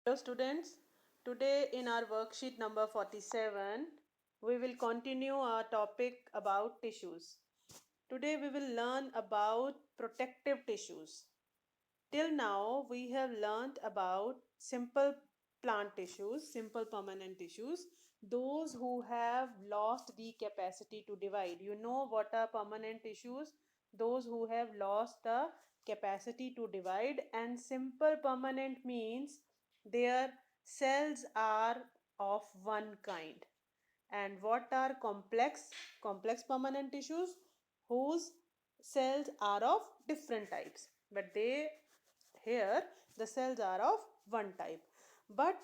Hello students, today in our worksheet number 47, we will continue our topic about tissues. Today we will learn about protective tissues. Till now we have learned about simple plant tissues, simple permanent tissues, those who have lost the capacity to divide. You know what are permanent tissues? Those who have lost the capacity to divide, and simple permanent means their cells are of one kind. And what are complex permanent tissues? Whose cells are of different types, but they here the cells are of one type. But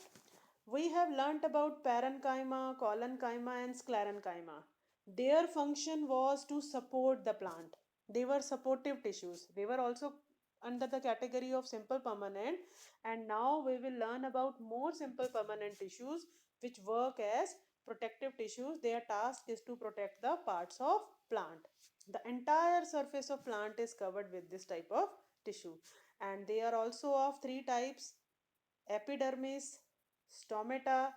we have learnt about parenchyma, collenchyma, and sclerenchyma. Their function was to support the plant. They were supportive tissues. They were also under the category of simple permanent, and now we will learn about more simple permanent tissues which work as protective tissues. Their task is to protect the parts of plant. The entire surface of plant is covered with this type of tissue, and they are also of three types: epidermis, stomata,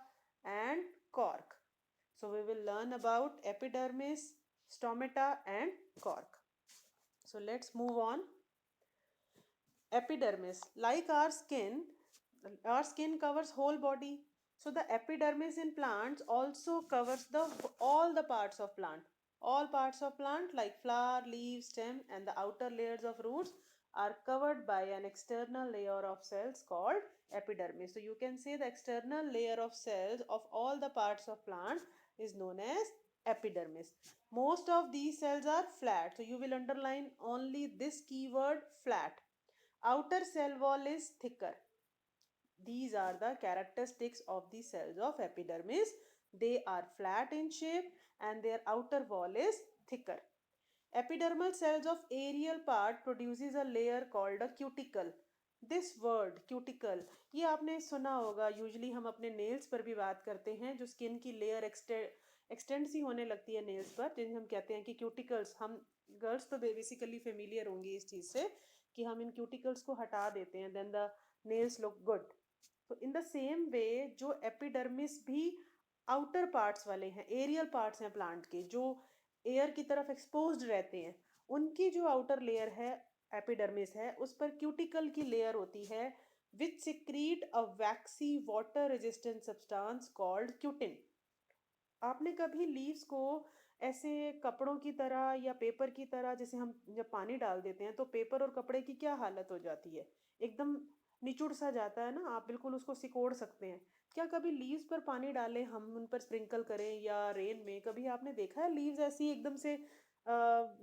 and cork. So we will learn about epidermis, stomata, and cork. So let's move on. Epidermis, like our skin covers whole body. So the epidermis in plants also covers the all the parts of plant. All parts of plant like flower, leaf, stem, and the outer layers of roots are covered by an external layer of cells called epidermis. So you can say the external layer of cells of all the parts of plant is known as epidermis. Most of these cells are flat, so you will underline only this keyword, flat. Outer cell wall is thicker. These are the characteristics of the cells of epidermis. They are flat in shape and their outer wall is thicker. Epidermal cells of aerial part produces a layer called a cuticle. This word cuticle, ये आपने सुना होगा. Usually हम अपने nails पर भी बात करते हैं, जो स्किन की लेयर एक्सटेंड सी होने लगती है नेल्स पर, जिन्हें हम कहते हैं कि क्यूटिकल्स. हम गर्ल्स तो बेसिकली फेमिलियर होंगी इस चीज़ से कि हम इन क्यूटिकल्स को हटा देते हैं, then the nails look good. तो इन द सेम वे जो एपिडर्मिस भी आउटर पार्ट्स वाले हैं, एरियल पार्ट्स हैं प्लांट के, जो एयर की तरफ एक्सपोज्ड रहते हैं, उनकी जो आउटर लेयर है, एपिडर्मिस है, उस पर क्यूटिकल की लेयर होती है which secrete a waxy water resistant substance called cutin. आपने कभी लीव्स को ऐसे कपड़ों की तरह या पेपर की तरह, जैसे हम जब पानी डाल देते हैं तो पेपर और कपड़े की क्या हालत हो जाती है, एकदम निचुड़ सा जाता है ना, आप बिल्कुल उसको सिकोड़ सकते हैं. क्या कभी लीव्स पर पानी डालें, हम उन पर स्प्रिंकल करें या रेन में, कभी आपने देखा है लीव्स ऐसी एकदम से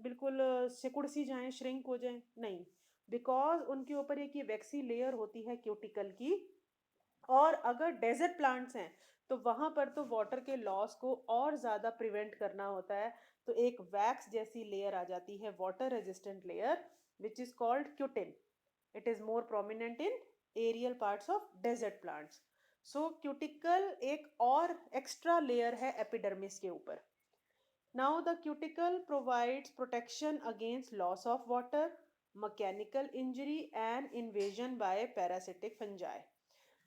बिल्कुल सिकुड़ सी जाएं, श्रिंक हो जाएं? नहीं, बिकॉज उनके ऊपर एक ये वैक्सी लेयर होती है क्यूटिकल की. और अगर डेजर्ट प्लांट्स हैं तो वहां पर तो वाटर के लॉस को और ज़्यादा प्रिवेंट करना होता है, तो एक वैक्स जैसी लेयर आ जाती है, water resistant layer, which is called cutin. It is more prominent in aerial parts of desert plants. So cuticle एक और एक्स्ट्रा लेयर है एपिडर्मिस के ऊपर. Now, the cuticle provides protection against loss of water, mechanical injury, and invasion by parasitic fungi.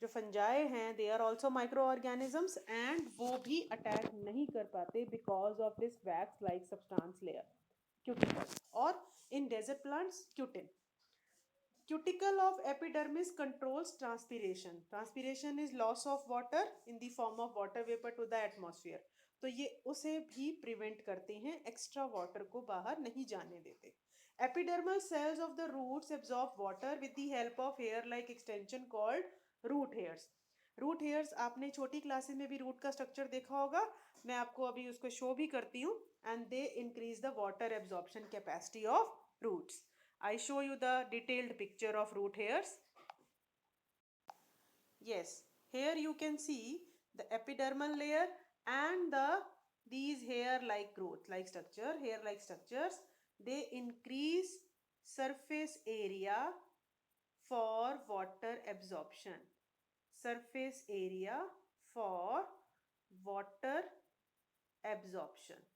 जो fungi हैं, they are also micro organisms, and वो भी attack नहीं कर पाते because of this wax like substance layer, cuticle. और इन desert plants, cutin. Cuticle of epidermis controls transpiration. Transpiration is loss of water in the form of water vapor to the atmosphere. तो ये उसे भी prevent करते हैं, extra water को बाहर नहीं जाने देते. Epidermal cells of the roots absorb water with the help of hair-like extension called root hairs. Root hairs आपने छोटी क्लासेस में भी रूट का स्ट्रक्चर देखा होगा. मैं आपको अभी उसको शो भी करती हूँ. And they increase the water absorption capacity of roots. I show you the detailed picture of root hairs. Yes, here you can see the epidermal layer and these hair like growth like structure, hair like structures. They increase surface area for water absorption. Surface area for water absorption.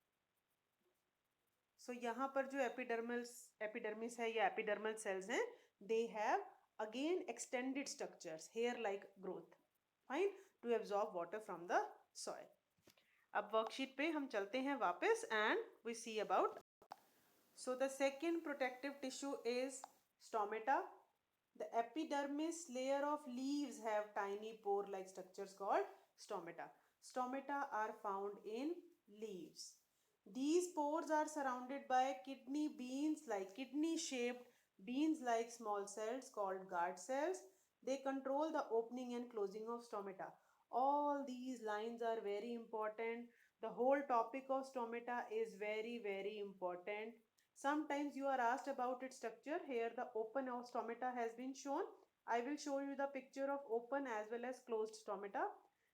So यहाँ पर जो epidermis है या epidermal cells हैं, they have again extended structures, hair like growth. absorb water from the soil. अब worksheet पे हम चलते हैं वापस and we see about. So the second protective tissue is stomata. The epidermis layer of leaves have tiny pore-like structures called stomata. Stomata are found in leaves. These pores are surrounded by kidney beans, like kidney-shaped beans-like small cells called guard cells. They control the opening and closing of stomata. All these lines are very important. The whole topic of stomata is very, very important. Sometimes you are asked about its structure. Here the open stomata has been shown. I will show you the picture of open as well as closed stomata,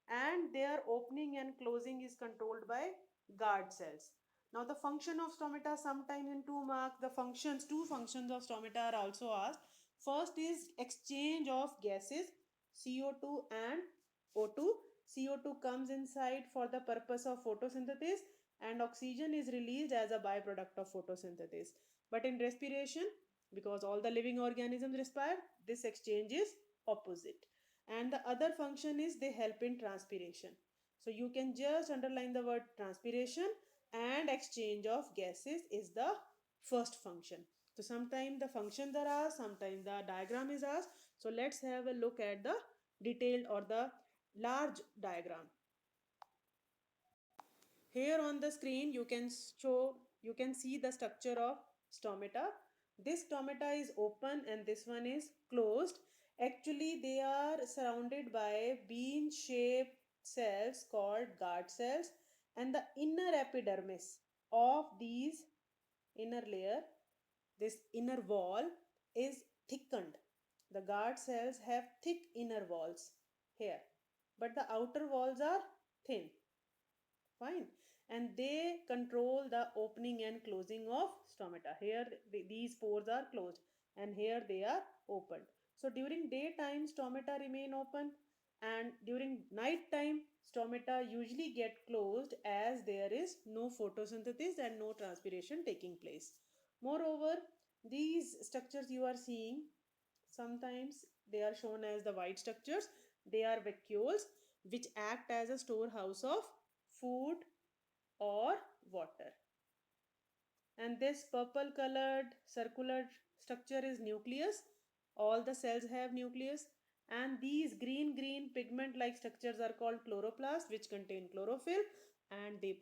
and their opening and closing is controlled by guard cells. Now the function of stomata, sometimes in 2 mark the functions, two functions of stomata are also asked. First is exchange of gases, CO2 and O2. CO2 comes inside for the purpose of photosynthesis, and oxygen is released as a byproduct of photosynthesis. But in respiration, because all the living organisms respire, this exchange is opposite. And the other function is they help in transpiration. So you can just underline the word transpiration, and exchange of gases is the first function. So sometimes the functions are asked, sometimes the diagram is asked. So let's have a look at the detailed or the large diagram. Here on the screen you can see the structure of stomata. This stomata is open and this one is closed. Actually they are surrounded by bean shaped cells called guard cells, and the inner epidermis of these inner layer, this inner wall, is thickened. The guard cells have thick inner walls here, but the outer walls are thin. Fine. And they control the opening and closing of stomata. Here these pores are closed and here they are opened. So during daytime stomata remain open, and during night time stomata usually get closed as there is no photosynthesis and no transpiration taking place. Moreover, these structures you are seeing, sometimes they are shown as the white structures. They are vacuoles which act as a storehouse of food or water. And this purple colored circular structure is nucleus. All the cells have nucleus. And these green pigment like structures are called chloroplasts, which contain chlorophyll, and they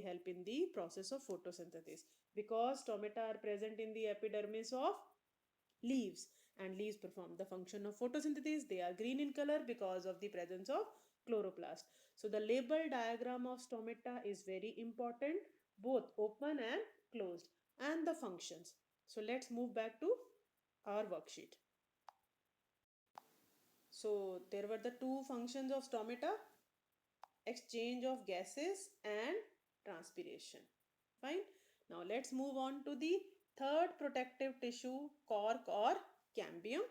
help in the process of photosynthesis, because stomata are present in the epidermis of leaves, and leaves perform the function of photosynthesis. They are green in color because of the presence of chloroplast. So the label diagram of stomata is very important, both open and closed, and the functions. So let's move back to our worksheet. So there were the two functions of stomata: exchange of gases and transpiration. Fine. Now let's move on to the third protective tissue, cork or cambium.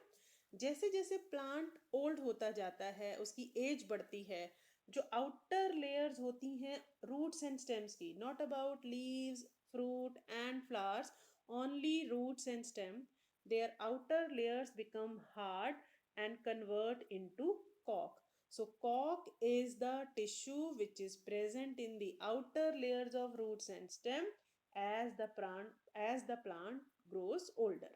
जैसे जैसे plant old होता जाता है, उसकी as बढ़ती है, जो outer layers होती हैं रूट्स एंड स्टेम्स की, not about leaves, fruit and flowers, only roots and stem, their outer layers become hard and convert into cork. So cork is the tissue which is present in the outer layers of roots and stem as the plant grows older.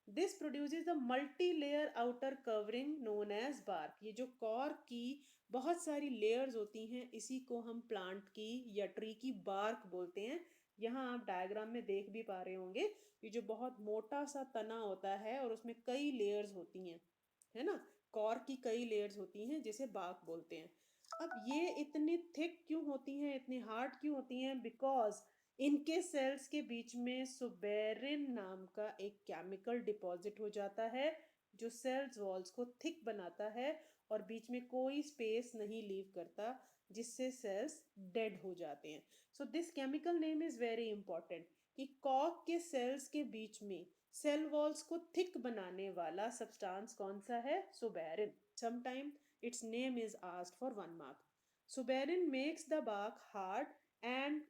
This produces a multi-layer outer covering known as bark. ये जो cork की बहुत सारी layers होती हैं, इसी को हम plant की या tree की bark बोलते हैं. यहाँ आप डायग्राम में देख भी पा रहे होंगे, ये जो बहुत मोटा सा तना होता है और उसमें कई layers होती हैं, है ना. cork की कई layers होती हैं जिसे bark बोलते हैं. अब ये इतनी thick क्यों होती हैं, इतनी hard क्यों होती हैं? Because इनके सेल्स के बीच में सुबेरिन नाम का एक केमिकल डिपॉजिट हो जाता है, जो सेल्स वॉल्स को थिक बनाता है और बीच में कोई स्पेस नहीं लीव करता, जिससे सेल्स डेड हो जाते हैं. So this chemical name is very important कि कॉक के सेल्स के बीच में सेल वॉल्स को थिक बनाने वाला सब्सटेंस कौन सा है? Suberin. Sometime its name is asked for 1 mark. Suberin makes the bark hard and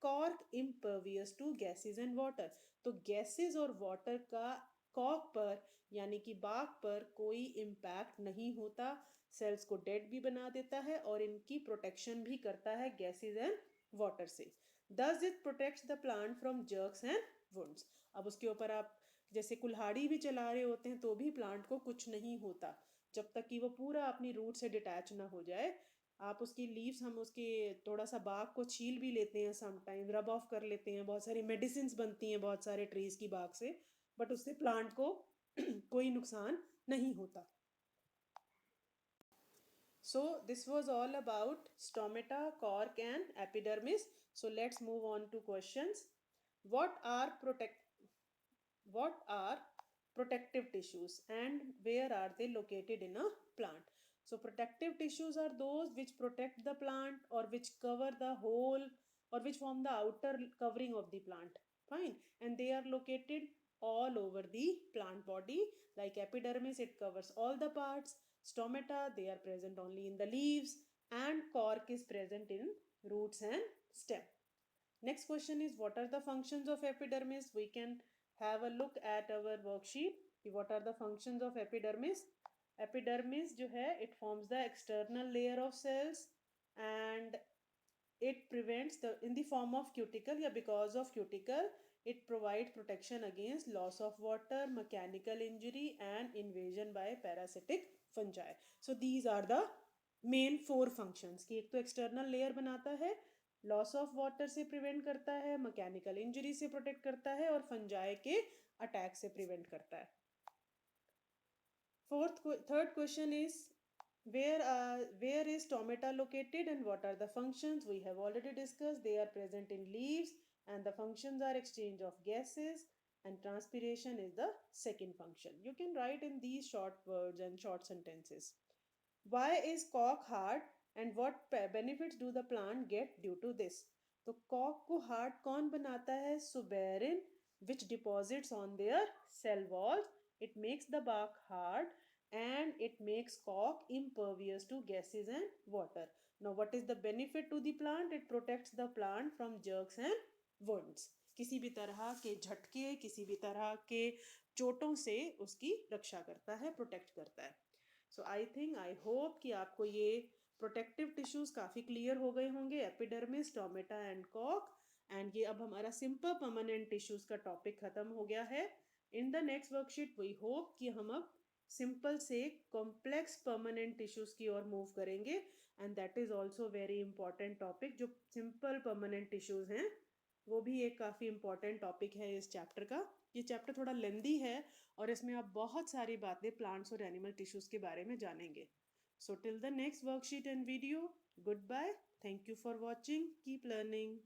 cork impervious to gases and water. तो गैसेस और वाटर का कॉर्क पर यानी कि bark पर कोई impact नहीं होता, cells को dead भी बना देता है और इनकी protection भी करता है gases and water से. Thus it protects the plant from jerks and wounds. अब उसके ऊपर आप जैसे कुल्हाड़ी भी चला रहे होते हैं तो भी प्लांट को कुछ नहीं होता जब तक कि वो पूरा अपनी रूट से डिटैच ना हो जाए. आप उसकी लीव्स, हम उसके थोड़ा सा बाग को छील भी लेते हैं, समटाइम रब ऑफ कर लेते हैं, बहुत सारी मेडिसिन बनती हैं बहुत सारे ट्रीज की बाग से, बट उससे प्लांट को कोई नुकसान नहीं होता. So this was all about stomata, cork and epidermis. So let's move on to questions. What are protective tissues and where are they located in a plant? So protective tissues are those which protect the plant or which cover the whole or which form the outer covering of the plant. Fine. And they are located all over the plant body. Like epidermis, it covers all the parts. Stomata, they are present only in the leaves, and cork is present in roots and stem. Next question is, what are the functions of epidermis? We can have a look at our worksheet. What are the functions of epidermis? Epidermis जो है, it forms the external layer of cells and it prevents the in the form of cuticle, yeah, because of cuticle it provides protection against loss of water, mechanical injury and invasion by parasitic fungi. So these are the main four functions कि एक तो external layer बनाता है, loss of water से prevent करता है, mechanical injury से protect करता है और फंजाई के अटैक से प्रिवेंट करता है. Third question is, where is stomata located and what are the functions? We have already discussed. They are present in leaves and the functions are exchange of gases and transpiration is the second function. You can write in these short words and short sentences. Why is cork hard and what benefits do the plant get due to this? तो cork को hard कौन बनाता है? Suberin, which deposits on their cell walls. It makes the bark hard and it makes cork impervious to gases and water. Now what is the benefit to the plant? It protects the plant from jerks and wounds. किसी भी तरह के झटके, किसी भी तरह के चोटों से उसकी रक्षा करता है, प्रोटेक्ट करता है. सो आई थिंक, आई होप कि आपको ये प्रोटेक्टिव टिश्यूज काफ़ी क्लियर हो गए होंगे, एपिडर्मिस, स्टोमेटा एंड कॉक. एंड ये अब हमारा सिंपल परमानेंट टिश्यूज का टॉपिक खत्म हो गया है. In the next worksheet we hope कि हम अब सिंपल से कॉम्प्लेक्स परमानेंट टिश्यूज की ओर मूव करेंगे and that is also very important topic. जो सिंपल परमानेंट टिश्यूज हैं वो भी एक काफ़ी इंपॉर्टेंट टॉपिक है इस चैप्टर का. ये चैप्टर थोड़ा लेंदी है और इसमें आप बहुत सारी बातें प्लांट्स और एनिमल टिश्यूज के बारे में जानेंगे. So till the next worksheet and video, goodbye, thank you for watching, keep learning.